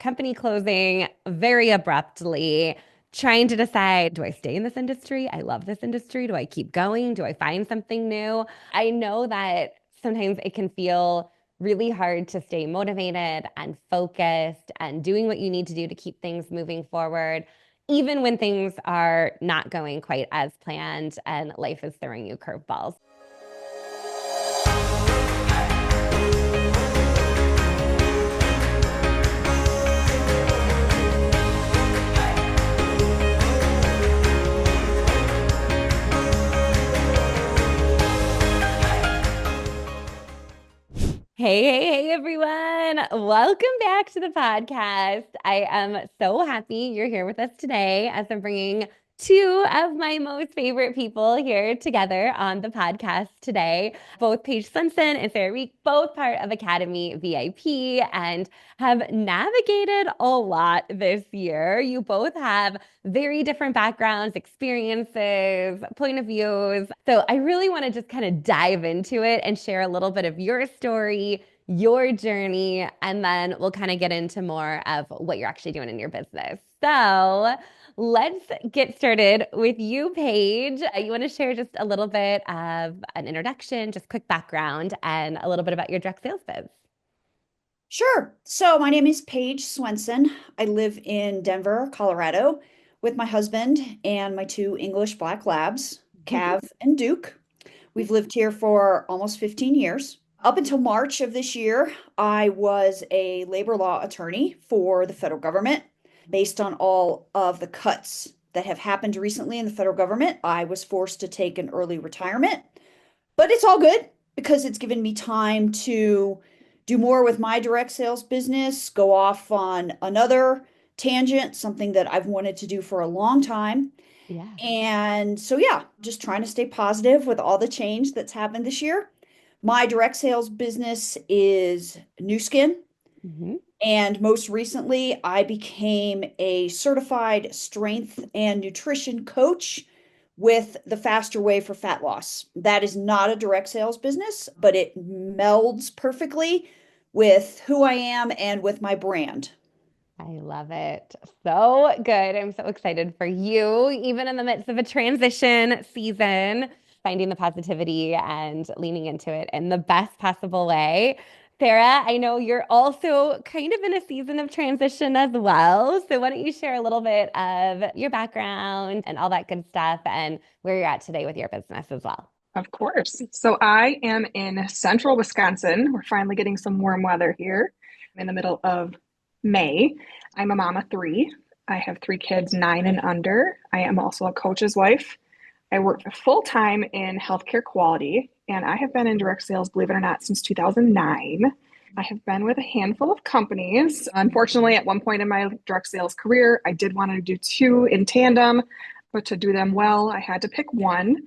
company closing very abruptly, trying to decide, do I stay in this industry? I love this industry. Do I keep going? Do I find something new? I know that sometimes it can feel really hard to stay motivated and focused and doing what you need to do to keep things moving forward, even when things are not going quite as planned and life is throwing you curveballs. Hey, everyone. Welcome back to the podcast. I am so happy you're here with us today as I'm bringing two of my most favorite people here together on the podcast today. Both Paige Swenson and Sarah Reick, both part of Academy VIP and have navigated a lot this year. You both have very different backgrounds, experiences, point of views. So I really want to just kind of dive into it and share a little bit of your story, your journey, and then we'll kind of get into more of what you're actually doing in your business. So let's get started with you, Paige. You want to share just a little bit of an introduction, just quick background, and a little bit about your direct sales biz. Sure. So my name is Paige Swenson. I live in Denver, Colorado, with my husband and my two English Black Labs, Cav and Duke. We've lived here for almost 15 years. Up until March of this year, I was a labor law attorney for the federal government. Based on all of the cuts that have happened recently in the federal government, I was forced to take an early retirement. But it's all good because it's given me time to do more with my direct sales business, go off on another tangent, something that I've wanted to do for a long time. Yeah. And so, yeah, just trying to stay positive with all the change that's happened this year. My direct sales business is NuSkin. Mhm. And most recently, I became a certified strength and nutrition coach with the faster way for fat loss. That is not a direct sales business, but it melds perfectly with who I am and with my brand. I love it. So good. I'm so excited for you, even in the midst of a transition season, finding the positivity and leaning into it in the best possible way. Sarah, I know you're also kind of in a season of transition as well. So why don't you share a little bit of your background and all that good stuff and where you're at today with your business as well? Of course. So I am in central Wisconsin. We're finally getting some warm weather here in the middle of May. I'm a mom of three. I have three kids, 9 and under. I am also a coach's wife. I work full time in healthcare quality, and I have been in direct sales, believe it or not, since 2009. I have been with a handful of companies. Unfortunately, at one point in my direct sales career, I did want to do two in tandem, but to do them well, I had to pick one.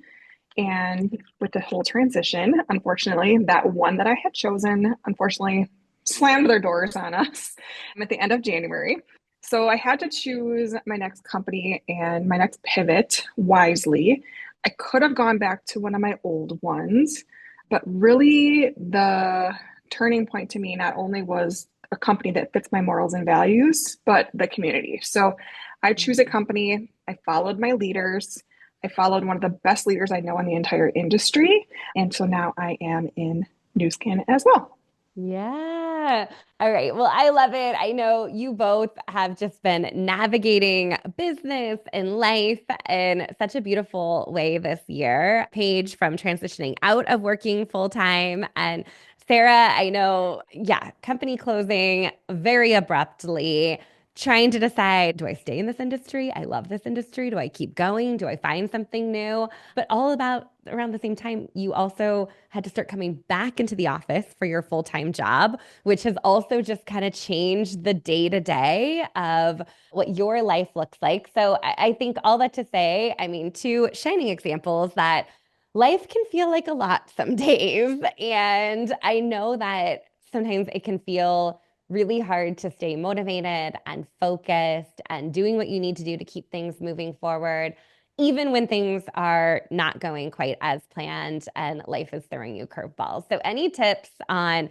And with the whole transition, unfortunately, that one that I had chosen, unfortunately, slammed their doors on us at the end of January. So I had to choose my next company and my next pivot wisely. I could have gone back to one of my old ones, but really the turning point to me not only was a company that fits my morals and values, but the community. So I choose a company, I followed my leaders. I followed one of the best leaders I know in the entire industry. And so now I am in NuSkin as well. Yeah. All right. Well, I love it. I know you both have just been navigating business and life in such a beautiful way this year. Paige from transitioning out of working full time and Sarah, I know, yeah, company closing very abruptly, trying to decide, do I stay in this industry? I love this industry. Do I keep going? Do I find something new? But all about around the same time, you also had to start coming back into the office for your full-time job, which has also just kind of changed the day-to-day of what your life looks like. So I think all that to say, I mean, two shining examples that life can feel like a lot some days. And I know that sometimes it can feel really hard to stay motivated and focused and doing what you need to do to keep things moving forward, even when things are not going quite as planned and life is throwing you curveballs. So, any tips on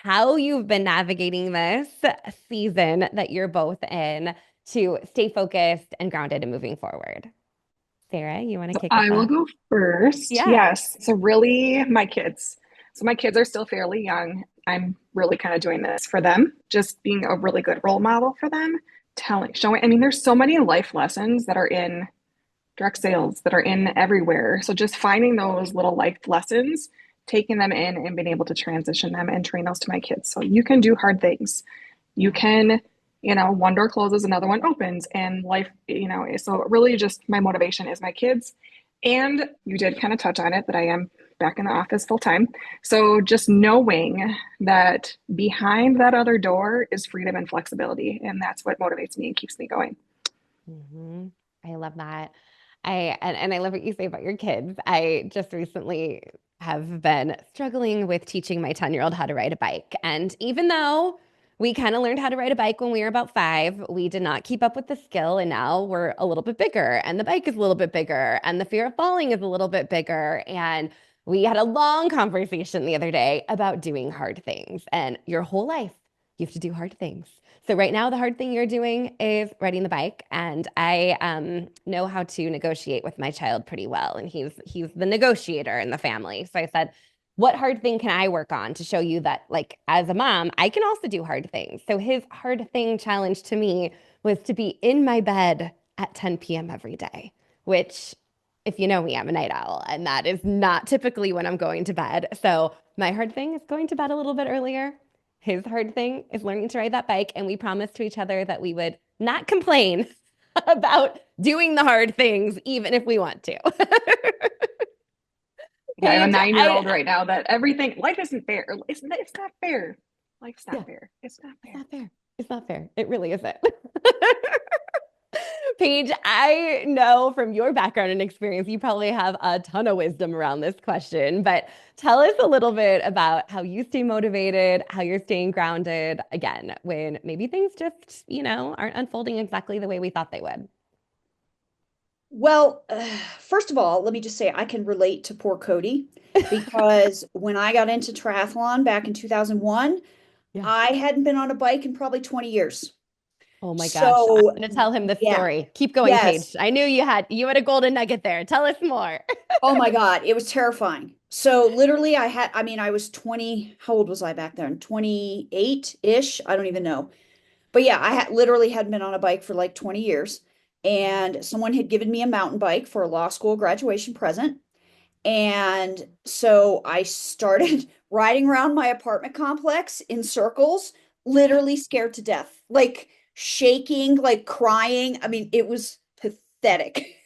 how you've been navigating this season that you're both in to stay focused and grounded and moving forward. Sarah, you want to So kick us I will off? go first. Yeah. Yes. So really my kids. So my kids are still fairly young. I'm really kind of doing this for them, just being a really good role model for them, telling, showing, I mean, there's so many life lessons that are in direct sales that are in everywhere. So just finding those little life lessons, taking them in and being able to transition them and train those to my kids. So you can do hard things. You can, one door closes, another one opens, and life, so really just my motivation is my kids. And you did kind of touch on it that I am back in the office full time. So just knowing that behind that other door is freedom and flexibility. And that's what motivates me and keeps me going. Hmm. I love that. And I love what you say about your kids. I just recently have been struggling with teaching my 10-year-old how to ride a bike. And even though we kind of learned how to ride a bike when we were about 5, we did not keep up with the skill. And now we're a little bit bigger, and the bike is a little bit bigger, and the fear of falling is a little bit bigger. And we had a long conversation the other day about doing hard things. And your whole life, you have to do hard things. So right now, the hard thing you're doing is riding the bike, and I know how to negotiate with my child pretty well, and he's the negotiator in the family. So I said, "What hard thing can I work on to show you that, like, as a mom, I can also do hard things?" So his hard thing challenge to me was to be in my bed at 10 p.m. every day, which, if you know me, I'm a night owl, and that is not typically when I'm going to bed. So my hard thing is going to bed a little bit earlier. His hard thing is learning to ride that bike. And we promised to each other that we would not complain about doing the hard things, even if we want to. Yeah, I have a Paige, 9-year-old right now that everything, life isn't fair. It's not fair. Life's not yeah, fair. It's not it's fair. not fair. It's not fair. It really isn't. Paige, I know from your background and experience, you probably have a ton of wisdom around this question, but tell us a little bit about how you stay motivated, how you're staying grounded, again, when maybe things just, aren't unfolding exactly the way we thought they would. Well, first of all, let me just say I can relate to poor Cody because when I got into triathlon back in 2001, Yeah. I hadn't been on a bike in probably 20 years. Oh my gosh. I'm So, going to tell him this yeah, story. Keep going, yes. Paige. I knew you had a golden nugget there. Tell us more. Oh my God, it was terrifying. So literally I mean, I was 20, how old was I back then? 28-ish? I don't even know. But yeah, I had literally hadn't been on a bike for like 20 years. And someone had given me a mountain bike for a law school graduation present. And so I started riding around my apartment complex in circles, literally scared to death, like shaking, like crying. I mean, it was pathetic.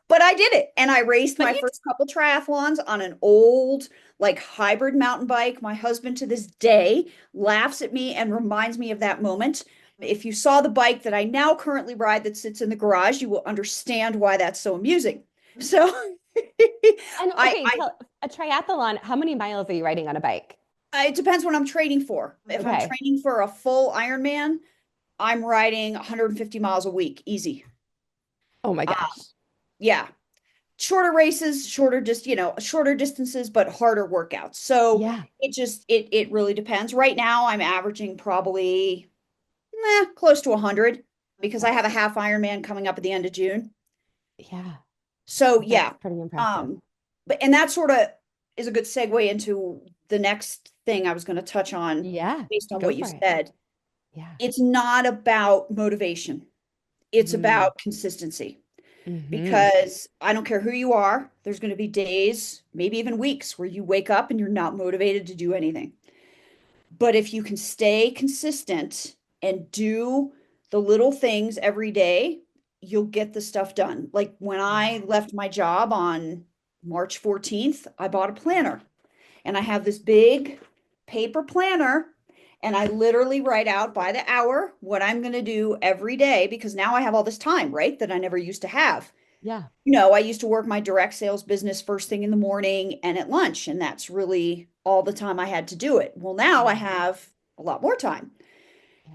But I did it. And I raced But my you first couple triathlons on an old, like hybrid mountain bike. My husband to this day laughs at me and reminds me of that moment. If you saw the bike that I now currently ride that sits in the garage, you will understand why that's so amusing. So and I, okay, I tell a triathlon, how many miles are you riding on a bike? it depends what I'm training for. If I'm Okay. training for a full Ironman, I'm riding 150 miles a week, easy. Oh my Uh, gosh. yeah, shorter races, shorter distances, but harder workouts. So Yeah. it really depends. Right now, I'm averaging probably close to 100 because I That's have a half Ironman coming up at the end of June. yeah. So That's yeah, pretty impressive. um, and that sort of is a good segue into the next thing I was going to touch on Yeah. based on Go what you for it. said. Yeah. It's not about motivation. It's Mm. about consistency. Hmm. Because I don't care who you are, there's going to be days, maybe even weeks, where you wake up and you're not motivated to do anything. But if you can stay consistent and do the little things every day, you'll get the stuff done. Like when I Yeah. left my job on March 14th, I bought a planner and I have this big paper planner and I literally write out by the hour what I'm going to do every day because now I have all this time, right? That I never used to have. Yeah. I used to work my direct sales business first thing in the morning and at lunch, and that's really all the time I had to do it. Well, now I Mhm. have a lot more time.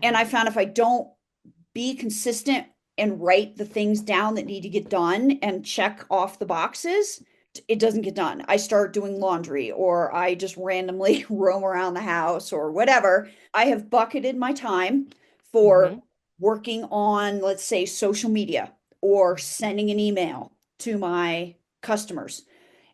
And Yeah. I found if I don't be consistent and write the things down that need to get done and check off the boxes, it doesn't get done. I start doing laundry or I just randomly roam around the house or whatever. I have bucketed my time for Hmm. working on, let's say, social media or sending an email to my customers,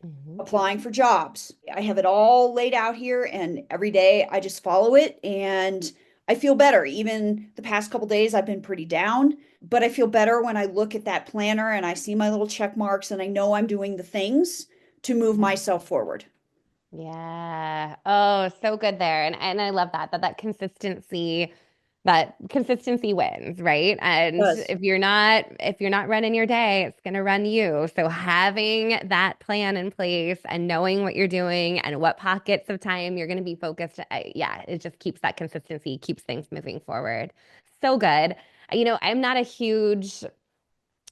Hmm. applying for jobs. I have it all laid out here, and every day I just follow it and I feel better. Even the past couple days I've been pretty down, but I feel better when I look at that planner and I see my little check marks and I know I'm doing the things to move Yeah. myself forward. Yeah. Oh, so good there. And I love that consistency wins, right? And Yes. if you're not running your day, it's going to run you. So having that plan in place and knowing what you're doing and what pockets of time you're going to be focused, yeah, it just keeps that consistency, keeps things moving forward. So good. I'm not a huge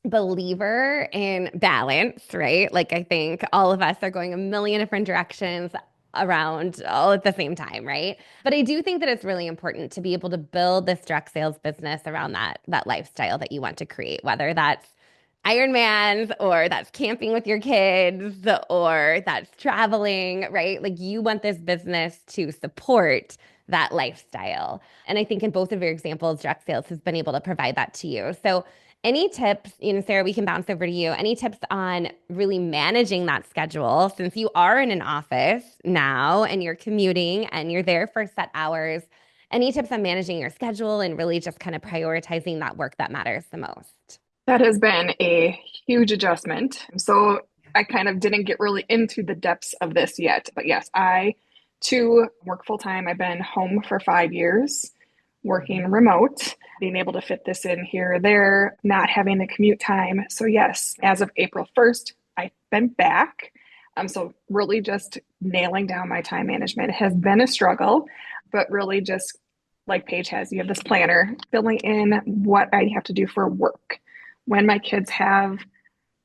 believer in balance, right? Like I think all of us are going a million different directions around all at the same time, right? But I do think that it's really important to be able to build this direct sales business around that lifestyle that you want to create, whether that's Ironmans or that's camping with your kids or that's traveling, right? Like you want this business to support that lifestyle. And I think in both of your examples, direct sales has been able to provide that to you. So any tips, Sarah, we can bounce over to you. Any tips on really managing that schedule since you are in an office now and you're commuting and you're there for set hours? Any tips on managing your schedule and really just kind of prioritizing that work that matters the most? That has been a huge adjustment. So I kind of didn't get really into the depths of this yet. But yes, I too work full time. I've been home for 5 years, working remote, being able to fit this in here or there, not having the commute time. So, yes, as of April 1st, I've been back. So, really just nailing down my time management has been a struggle, but really just like Paige has, you have this planner filling in what I have to do for work when my kids have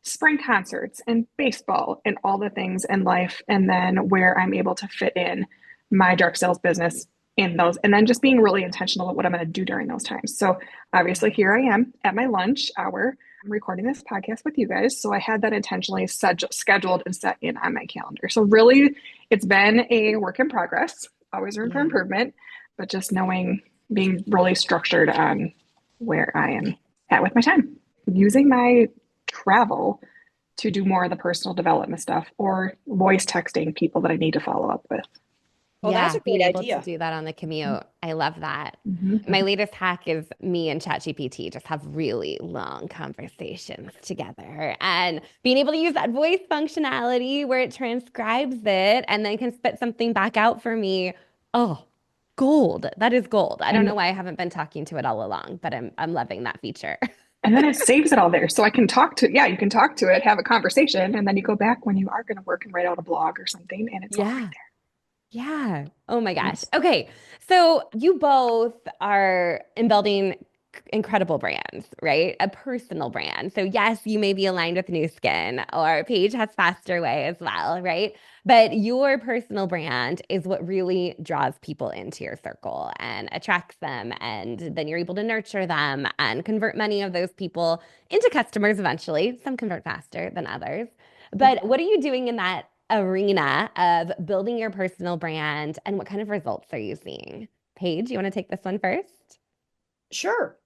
spring concerts and baseball and all the things in life, and then where I'm able to fit in my dark sales business in those, and then just being really intentional about what I'm going to do during those times. So, obviously, here I am at my lunch hour. I'm recording this podcast with you guys. So, I had that intentionally scheduled and set in on my calendar. So, really, it's been a work in progress, always room for Yeah. improvement, but just knowing, being really structured on where I am at with my time, using my travel to do more of the personal development stuff or voice texting people that I need to follow up with. Oh, that's Yeah, a being great able to idea. do that on the commute. I love that. Mm-hmm. My latest hack is me and ChatGPT just have really long conversations together and being able to use that voice functionality where it transcribes it and then can spit something back out for me. Oh, gold. That is gold. I don't know And why I haven't been talking to it all along, but I'm loving that feature. and then it saves it all there. So I can talk to, yeah, you can talk to it, have a conversation, and then you go back when you are going to work and write out a blog or something, and it's all right Yeah. Yeah. Oh my there. gosh. Yes. Okay. So you both are in building incredible brands, right? A personal brand. So yes, you may be aligned with NuSkin or Paige has Faster Way as well, right? But your personal brand is what really draws people into your circle and attracts them. And then you're able to nurture them and convert many of those people into customers eventually. Some convert faster than others. But what are you doing in that arena of building your personal brand and what kind of results are you seeing? Paige, you want to take this one first? Sure.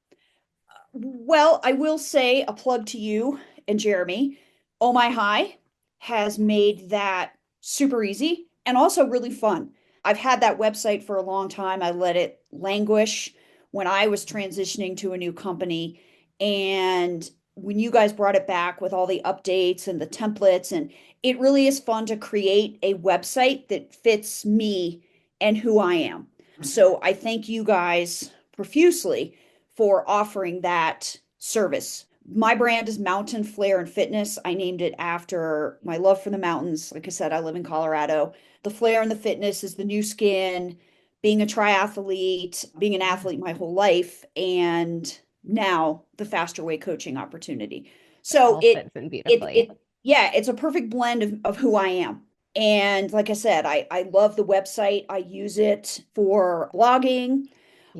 Well, I will say a plug to you and Jeremy. Oh My High has made that super easy and also really fun. I've had that website for a long time. I let it languish when I was transitioning to a new company. And when you guys brought it back with all the updates and the templates, and it really is fun to create a website that fits me and who I am. So I thank you guys profusely for offering that service. My brand is Mountain Flair and Fitness. I named it after my love for the mountains. Like I said, I live in Colorado. The flair and the fitness is the NuSkin, being a triathlete, being an athlete my whole life, and now the Faster Way coaching opportunity. It So all it fits in it beautifully. it yeah, it's a perfect blend of who I am. And like I said, I love the website. I use it for blogging.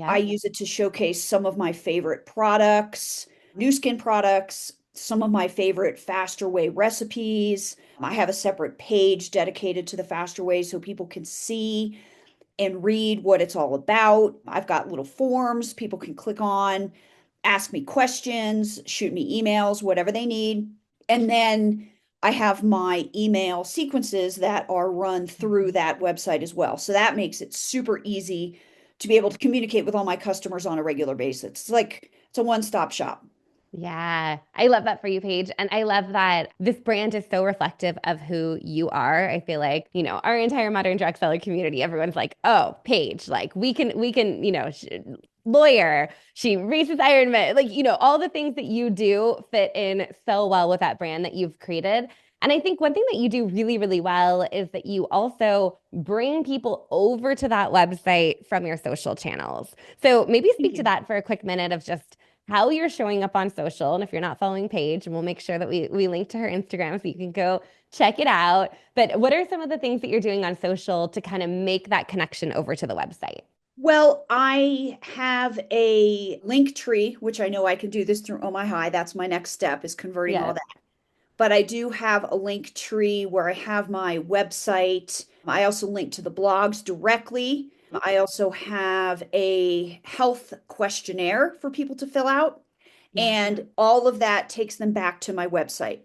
I Yep. use it to showcase some of my favorite products, NuSkin products, some of my favorite faster way recipes. I have a separate page dedicated to the faster way so people can see and read what it's all about. I've got little forms people can click on, ask me questions, shoot me emails, whatever they need. And then I have my email sequences that are run through that website as well. So that makes it super easy to be able to communicate with all my customers on a regular basis. It's like it's a one-stop shop. Yeah, I love that for you, Paige. And I love that this brand is so reflective of who you are. I feel like, our entire modern drug seller community, everyone's like, oh, Paige, like we can, lawyer, she races Iron Man, like, all the things that you do fit in so well with that brand that you've created. And I think one thing that you do really, really well is that you also bring people over to that website from your social channels. So maybe Thank speak to you. that for a quick minute of just how you're showing up on social. And if you're not following Paige, and we'll make sure that we link to her Instagram so you can go check it out. But what are some of the things that you're doing on social to kind of make that connection over to the website? Well, I have a link tree, which I know I can do this through Oh My High. That's my next step is converting all Yes. that. But I do have a link tree where I have my website. I also link to the blogs directly. I also have a health questionnaire for people to fill out, Yeah. and all of that takes them back to my website.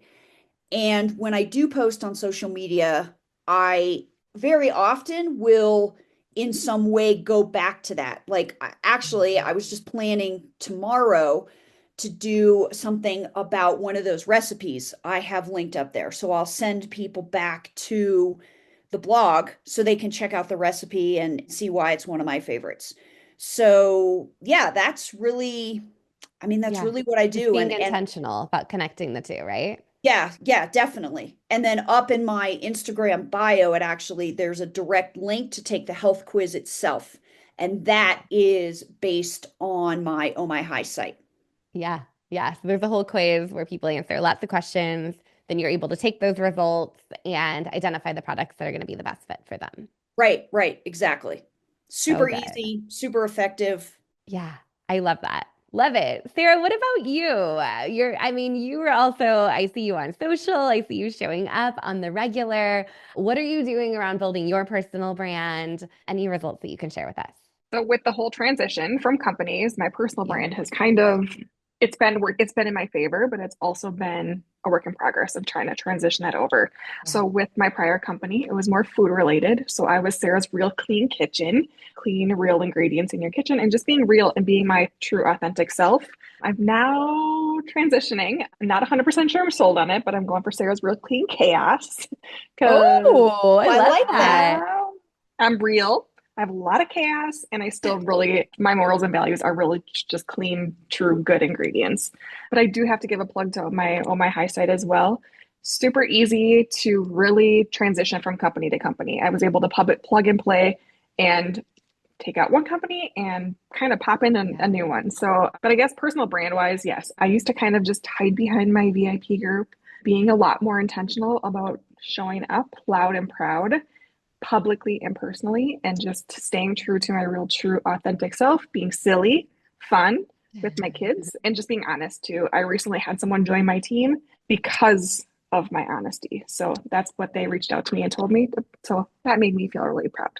And when I do post on social media, I very often will in some way go back to that. Like, actually, I was just planning tomorrow to do something about one of those recipes I have linked up there. So I'll send people back to the blog so they can check out the recipe and see why it's one of my favorites. So, yeah, that's Yeah. really what I Just do. being And intentional about connecting the two, right? yeah, yeah, definitely. And then up in my Instagram bio, there's a direct link to take the health quiz itself. And that is based on my Oh My High site. Yeah. Yeah. So there's a whole quiz where people answer lots of questions. Then you're able to take those results and identify the products that are going to be the best fit for them. Right, right, exactly. So Super good. easy, super effective. Yeah, I love that. Love it. Sarah, what about you? You were also, I see you on social. I see you showing up on the regular. What are you doing around building your personal brand? Any results that you can share with us? So with the whole transition from companies, my personal Yeah. brand has kind of it's been in my favor, but it's also been a work in progress of trying to transition that over. Yeah. So with my prior company, it was more food related. So I was Sarah's Real Clean Kitchen, clean real ingredients in your kitchen and just being real and being my true authentic self. I'm now transitioning. I'm not 100% sure I'm sold on it, but I'm going for Sarah's Real Clean Chaos because Oh, I I love like that. that. yeah, I'm real. I have a lot of chaos, and I still really, my morals and values are really just clean, true, good ingredients. But I do have to give a plug to my Oh My High site as well. Super easy to really transition from company to company. I was able to plug and play and take out one company and kind of pop in a new one. So, but I guess personal brand wise, yes, I used to kind of just hide behind my VIP group, being a lot more intentional about showing up loud and proud publicly and personally, and just staying true to my real, true, authentic self, being silly, fun with my kids, and just being honest too. I recently had someone join my team because of my honesty. So that's what they reached out to me and told me. So that made me feel really proud.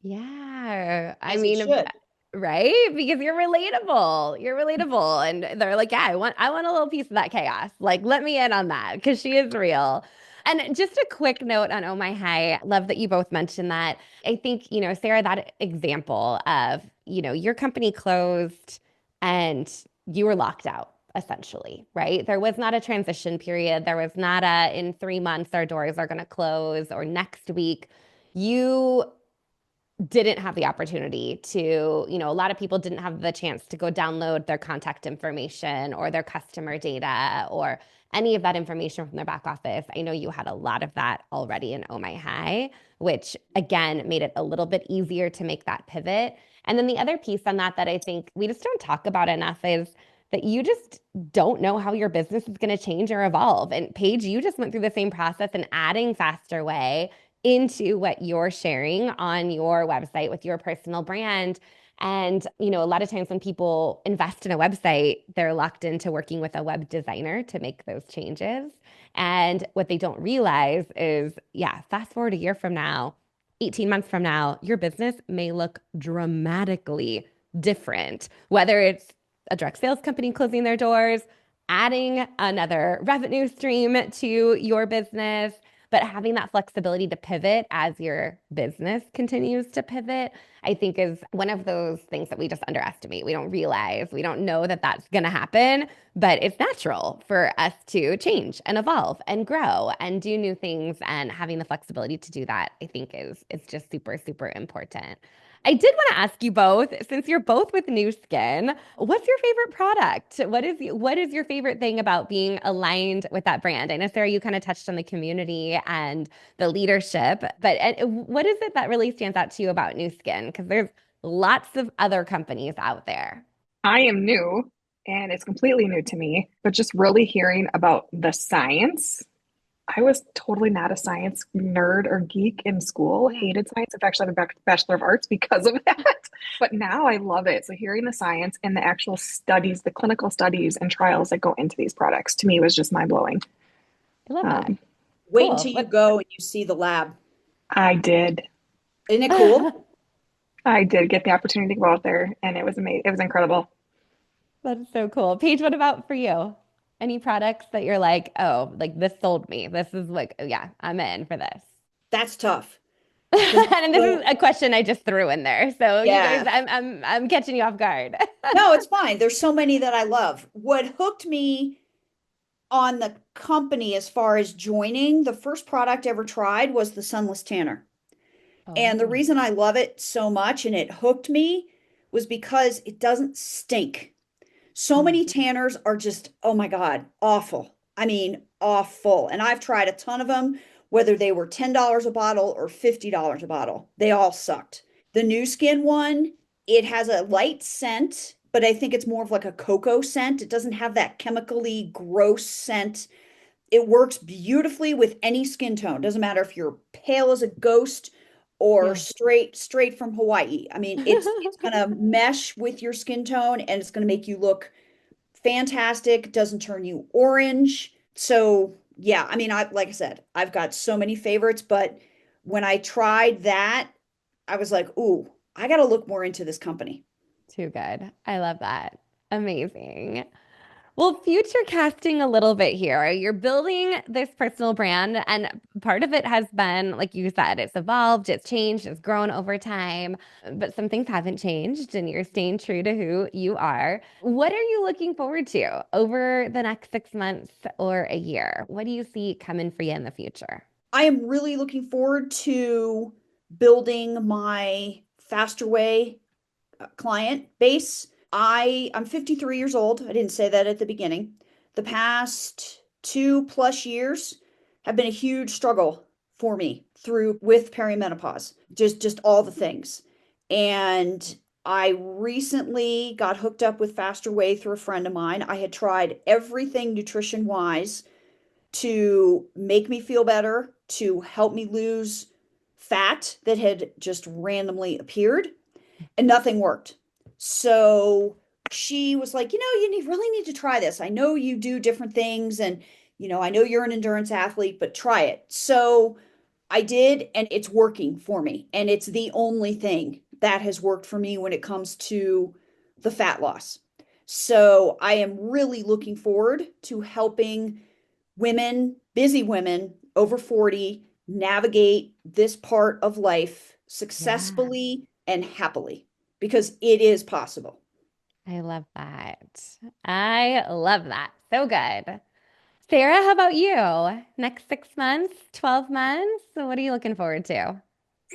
Yeah. As it should. Right? Because you're relatable. You're relatable. And they're like, yeah, I want a little piece of that chaos. Like, let me in on that because she is real. And just a quick note on Oh My High. Love that you both mentioned that. I think, Sarah, that example of, your company closed and you were locked out, essentially, right? There was not a transition period. There was not in 3 months, our doors are going to close or next week. You didn't have the opportunity to, a lot of people didn't have the chance to go download their contact information or their customer data or any of that information from their back office. I know you had a lot of that already in Oh My High, which again made it a little bit easier to make that pivot. And then the other piece on that I think we just don't talk about enough is that you just don't know how your business is going to change or evolve. And Paige, you just went through the same process and adding Faster Way into what you're sharing on your website with your personal brand. And, a lot of times when people invest in a website, they're locked into working with a web designer to make those changes. And what they don't realize is, yeah, fast forward a year from now, 18 months from now, your business may look dramatically different, whether it's a direct sales company closing their doors, adding another revenue stream to your business, but having that flexibility to pivot as your business continues to pivot, I think is one of those things that we just underestimate. We don't realize, we don't know that that's going to happen, but it's natural for us to change and evolve and grow and do new things. And having the flexibility to do that, I think is just super, super important. I did want to ask you both, since you're both with NuSkin, what's your favorite product? What is your favorite thing about being aligned with that brand? I know, Sarah, you kind of touched on the community and the leadership, but what is it that really stands out to you about NuSkin? Because there's lots of other companies out there. I am new and it's completely new to me, but just really hearing about the science. I was totally not a science nerd or geek in school, hated science. I've actually have a Bachelor of Arts because of that. But now I love it. So hearing the science and the actual studies, the clinical studies and trials that go into these products to me was just mind blowing. I love that. Wait Cool. until you go and you see the lab. I did. Isn't it cool? I did get the opportunity to go out there and it was amazing. It was incredible. That's so cool. Paige, what about for you? Any products that you're like, oh, like this sold me. This is like, yeah, I'm in for this. That's tough. And this is a question I just threw in there. So you guys, Yeah. I'm catching you off guard. No, it's fine. There's so many that I love. What hooked me on the company as far as joining, the first product I ever tried was the Sunless Tanner. And the Oh. reason I love it so much and it hooked me was because it doesn't stink. So Mm. many tanners are just, oh my God, awful. I mean, awful. And I've tried a ton of them, whether they were $10 a bottle or $50 a bottle. They all sucked. The NuSkin one, it has a light scent, but I think it's more of like a cocoa scent. It doesn't have that chemically gross scent. It works beautifully with any skin tone. Doesn't matter if you're pale as a ghost or Yeah. straight from Hawaii. I mean, it's gonna mesh with your skin tone and it's gonna make you look fantastic. Doesn't turn you orange. So yeah, I mean, I like I said, I've got so many favorites, but when I tried that, I was like, ooh, I got to look more into this company. Too good. I love that. Amazing. Well, future casting a little bit here. You're building this personal brand, and part of it has been, like you said, it's evolved, it's changed, it's grown over time, but some things haven't changed, and you're staying true to who you are. What are you looking forward to over the next 6 months or a year? What do you see coming for you in the future? I am really looking forward to building my faster way client base. I'm 53 years old. I didn't say that at the beginning. The past 2+ years have been a huge struggle for me through with perimenopause, just all the things. And I recently got hooked up with Faster Way through a friend of mine. I had tried everything nutrition wise to make me feel better, to help me lose fat that had just randomly appeared, and nothing worked. So she was like, really need to try this. I know you do different things, and I know you're an endurance athlete, but try it. So I did, and it's working for me. And it's the only thing that has worked for me when it comes to the fat loss. So I am really looking forward to helping women, busy women over 40, navigate this part of life Yeah, successfully and happily because it is possible. I love that. I love that. So good. Sarah, how about you? Next 6 months, 12 months? So what are you looking forward to?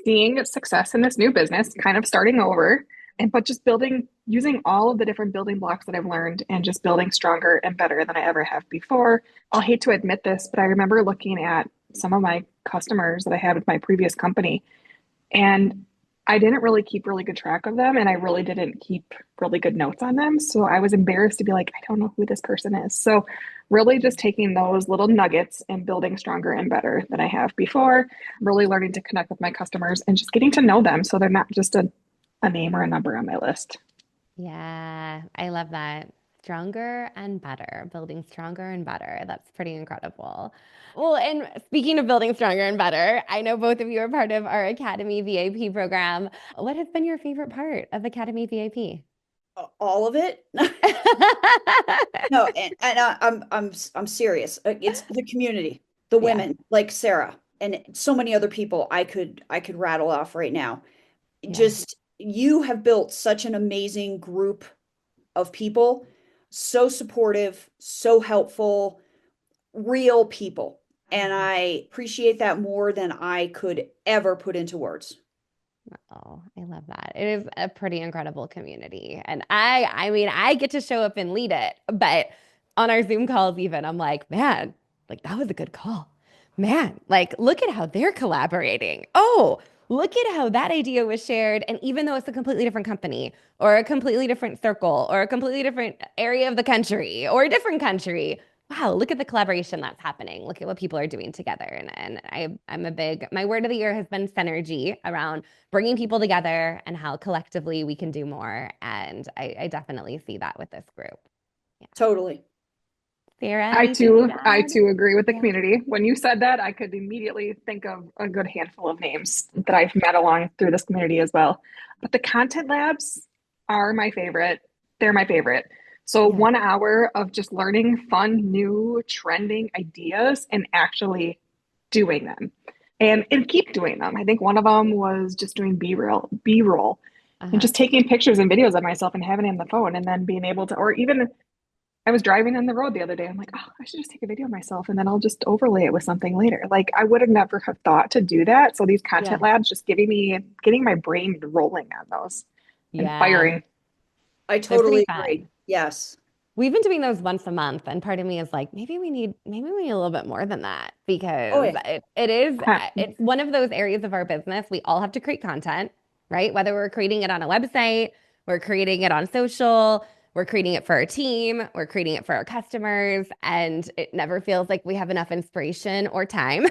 Seeing success in this new business, kind of starting over, and but just building, using all of the different building blocks that I've learned and just building stronger and better than I ever have before. I'll hate to admit this, but I remember looking at some of my customers that I had with my previous company, and I didn't really keep really good track of them, and I really didn't keep really good notes on them. So I was embarrassed to be like, I don't know who this person is. So really just taking those little nuggets and building stronger and better than I have before, really learning to connect with my customers and just getting to know them so they're not just a a name or a number on my list. Yeah, I love that. Stronger and better, building stronger and better. That's pretty incredible. Well, and speaking of building stronger and better, I know both of you are part of our Academy VIP program. What has been your favorite part of Academy VIP? All of it. No, I'm serious. It's the community, the Yeah. women like Sarah and so many other people I could rattle off right now. Yeah. Just you have built such an amazing group of people, so supportive, so helpful, real people. And I appreciate that more than I could ever put into words. Oh, I love that. It is a pretty incredible community. And I mean, I get to show up and lead it, but on our Zoom calls even, I'm like, man, like that was a good call. Man, like look at how they're collaborating. Oh, look at how that idea was shared. And even though it's a completely different company or a completely different circle or a completely different area of the country or a different country, wow, look at the collaboration that's happening. Look at what people are doing together. I'm a big, my word of the year has been synergy around bringing people together and how collectively we can do more. And I definitely see that with this group. Yeah. Totally. Sarah, I anything you'd too, I add? too agree with the Yeah. community. When you said that, I could immediately think of a good handful of names that I've met along through this community as well. But the content labs are my favorite. They're my favorite. So Yeah. 1 hour of just learning fun, new, trending ideas and actually doing them. And keep doing them. I think one of them was just doing B-roll, and Uh-huh. just taking pictures and videos of myself and having it in the phone and then being able to, or even I was driving on the road the other day. I'm like, oh, I should just take a video of myself and then I'll just overlay it with something later. Like I would have never have thought to do that. So these content Yeah. labs just getting my brain rolling on those and Yeah. firing. I They're pretty totally agree. fun. Yes. We've been doing those once a month, and part of me is like, maybe we need a little bit more than that Oh because yeah. it's one of those areas of our business. We all have to create content, right? Whether we're creating it on a website, we're creating it on social, we're creating it for our team, we're creating it for our customers, and it never feels like we have enough inspiration or time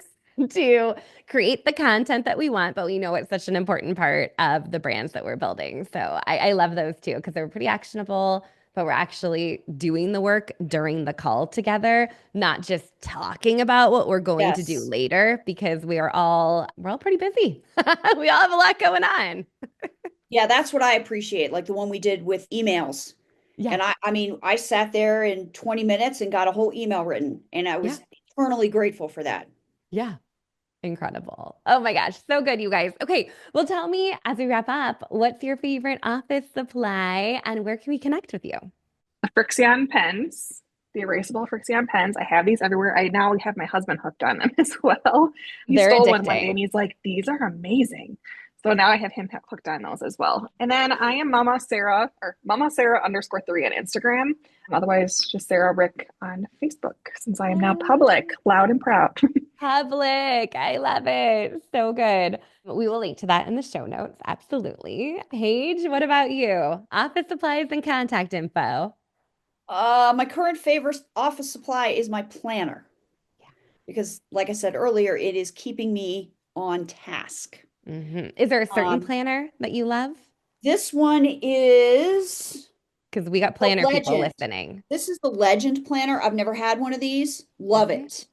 to create the content that we want, but we know it's such an important part of the brands that we're building. So I love those too because they're pretty actionable, but we're actually doing the work during the call together, not just talking about what we're going to do Yes. later because we're all pretty busy. We all have a lot going on. Yeah, that's what I appreciate. Like the one we did with emails. Yeah. And I mean, I sat there in 20 minutes and got a whole email written, and I Yeah. was eternally grateful for that. Yeah. Incredible. Oh my gosh, so good, you guys. Okay, well, tell me as we wrap up, what's your favorite office supply and where can we connect with you? The Frixion pens, the erasable Frixion pens. I have these everywhere. I now have my husband hooked on them as well. He They're stole one day addicting. and he's like, these are amazing. So now I have him hooked on those as well. And then I am Mama Sarah or Mama Sarah underscore three on Instagram. Otherwise, just Sarah Reick on Facebook since I am now public, loud and proud. Public. I love it. So good. We will link to that in the show notes. Absolutely. Paige, what about you? Office supplies and contact info. My current favorite office supply is my planner because, like I said earlier, it is keeping me on task. Is there a certain Um, planner that you love? this one is Because we got the planner people Legend. listening. This is the Legend planner. I've never had one of these. Love Okay. it.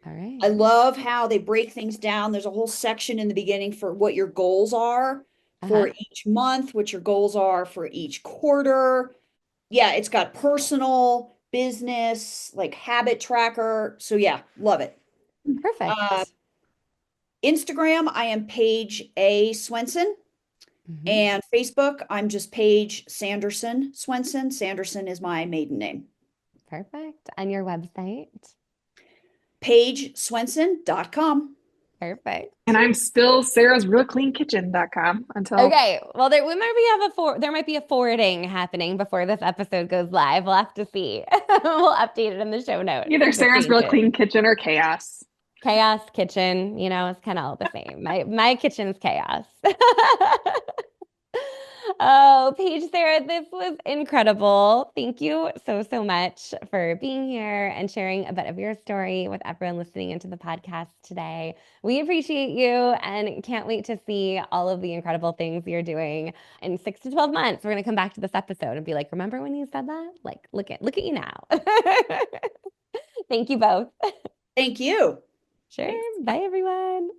All I right. love how they break things down. There's a whole section in the beginning for what your goals are Uh-huh. for each month, what your goals are for each quarter. Yeah, it's got personal, business, like habit tracker. So yeah, love it. Uh, Perfect. Instagram, I am Paige A. Swenson. Mhm. And Facebook, I'm just Paige Sanderson Swenson. Sanderson is my maiden name. Perfect. And your website? PaigeSwenson.com. And Perfect. I'm still Sarah's realcleankitchen.com until Okay. Well, there might be a forwarding happening before this episode goes live. We'll have to see. We'll update it in the show notes either if it Sarah's Real changes. Clean Kitchen or Chaos. Chaos kitchen, it's kind of all the same. My kitchen's chaos. Oh, Paige, Sarah, this was incredible. Thank you so, so much for being here and sharing a bit of your story with everyone listening into the podcast today. We appreciate you and can't wait to see all of the incredible things you're doing in 6 to 12 months. We're going to come back to this episode and be like, remember when you said that? Like, look at you now. Thank you both. Thank you. Sure. Thanks. Bye, everyone.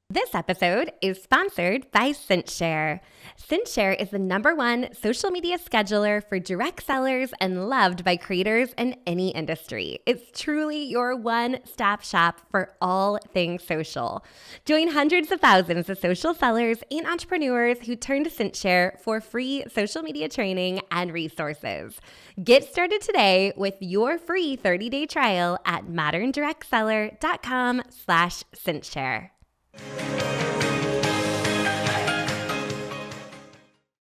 This episode is sponsored by CintShare. CintShare is the #1 social media scheduler for direct sellers and loved by creators in any industry. It's truly your one-stop shop for all things social. Join hundreds of thousands of social sellers and entrepreneurs who turn to CintShare for free social media training and resources. Get started today with your free 30-day trial at moderndirectseller.com/CintShare.